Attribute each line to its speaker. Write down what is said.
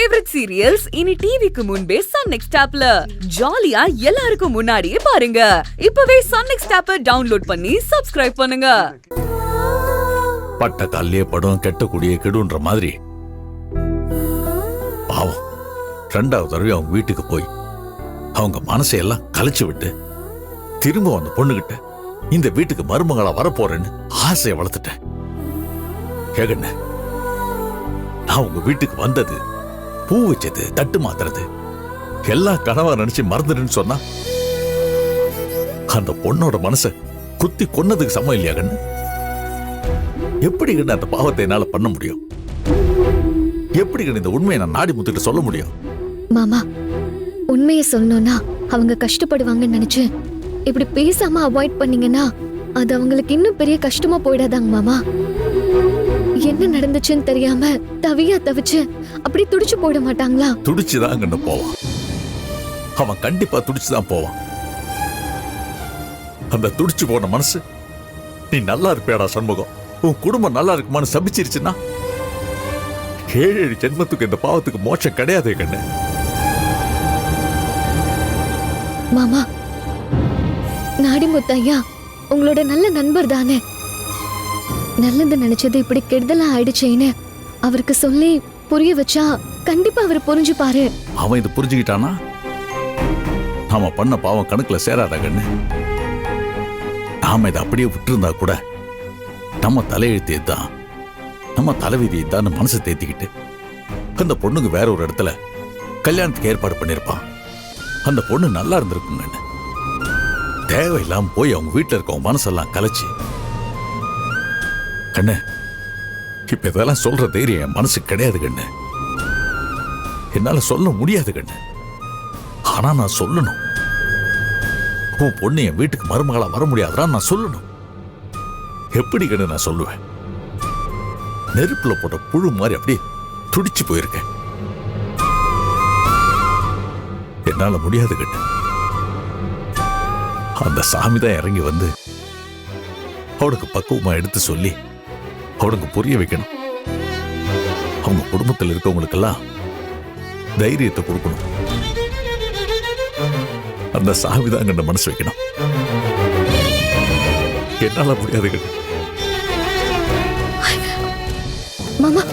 Speaker 1: Favourite serials இனி டிவிக்கு முன்பே சன் நெக்ஸ்ட் ஆப்ல ஜாலியா எல்லாருக்கும் முன்னாடியே பாருங்க. இப்பவே சன் நெக்ஸ்ட் ஆப்பை டவுன்லோட் பண்ணி சப்ஸ்கிரைப் பண்ணுங்க.
Speaker 2: பட்ட காலிலே படம் கெட்ட குடியே கெடுன்ற மாதிரி பாவம் ரெண்டாவது தடவை அவங்க வீட்டுக்கு போய் அவங்க மனசையெல்லாம் கலைச்சு விட்டு திரும்ப அந்த பொண்ணுகிட்ட இந்த வீட்டுக்கு மருமகளா வரப்போறேன்னு ஆசையை வளர்த்துட்டேன். கேகண்ண, நான் உங்க வீட்டுக்கு வந்தது, பூ வச்சது, தட்டு மாத்துறது எல்லாம் கனவா நினைச்சு மறந்துடுன்னு சொன்னா அந்த பொண்ணோட மனச குத்தி கொன்னதுக்கு சமம் இல்லையா கண்ணு? எப்படி கண்ணு அந்த பாவத்தை என்னால பண்ண முடியும்? எப்படி கண்ணு இந்த உண்மையை நான் நாடி முத்துக்கிட்டு சொல்ல முடியும்?
Speaker 3: மாமா, உண்மையை சொல்லணும்னா அவங்க கஷ்டப்படுவாங்கன்னு நினைச்சு இப்படி பேசாம அவாய்ட் பண்ணீங்கன்னா அது அவங்களுக்கு இன்னும் பெரிய கஷ்டமா போயிடாதாங்க மாமா. என்ன நடந்துச்சுன்னு தெரியாம தவிச்சு அப்படி துடிச்சு போயிட மாட்டாங்களா?
Speaker 2: துடிச்சுதான் கண்ணு போவான். அவன் கண்டிப்பா துடிச்சுதான் போவான். அந்த துடிச்சு போன மனசு நீ நல்லா இருப்பியாடா சண்முகம், உன் குடும்பம் நல்லா இருக்குமான்னு சபிச்சிருச்சுன்னா 7 ஜென்மத்துக்கு இந்த பாவத்துக்கு மோட்சம் கிடையாதே கண்ணு.
Speaker 3: மாமா, நாடிமுத்தையா உங்களோட நல்ல நண்பர் தானே. நல்லது நினைச்சது இப்படி கெடுதலா ஆயிடுச்சேன்னு அவருக்கு சொல்லி புரிய வச்சா கண்டிப்பா அவர் புரிஞ்சுப்பாரு.
Speaker 2: அவன் இது புரிஞ்சுக்கிட்டானா நாம பண்ண பாவம் கணக்குல சேராத கண்ணு. நாம இதை அப்படியே விட்டுருந்தா கூட நம்ம தலையெழுத்து தான், நம்ம தலைவிதி தான் மனசை தேத்திக்கிட்டு அந்த பொண்ணுக்கு வேற ஒரு இடத்துல கல்யாணத்துக்கு ஏற்பாடு பண்ணிருப்பான். அந்த பொண்ணு நல்லா இருந்திருக்கும் கண்ணு. தேவையில்லாம போய் அவங்க வீட்டுல இருக்கவங்க மனசெல்லாம் கலைச்சு கண்ணு. இப்ப இதெல்லாம் சொல்ற தைரியம் என் மனசு கிடையாது கண்ணு. என்னால சொல்ல முடியாது கண்ணு. ஆனா நான் சொல்லணும். உன் பொண்ணு என் வீட்டுக்கு மருமகளா வர முடியாதுடா நான் சொல்லணும். எப்படி கண்ணு நான் சொல்லுவேன்? நெருப்புல போட்ட புழு மாதிரி அப்படியே துடிச்சு போயிருக்கேன். என்னால முடியாது கண்ணு. அந்த சாமி தான் இறங்கி வந்து அவனுக்கு பக்குவமா எடுத்து சொல்லி அவனுக்கு புரிய வைக்கணும். அவங்க குடும்பத்தில் இருக்கவங்களுக்கெல்லாம் தைரியத்தை கொடுக்கணும். அந்த சாமி தான் கண்ட மனசு வைக்கணும். என்னால முடியாது கண்ணு.
Speaker 3: மாமா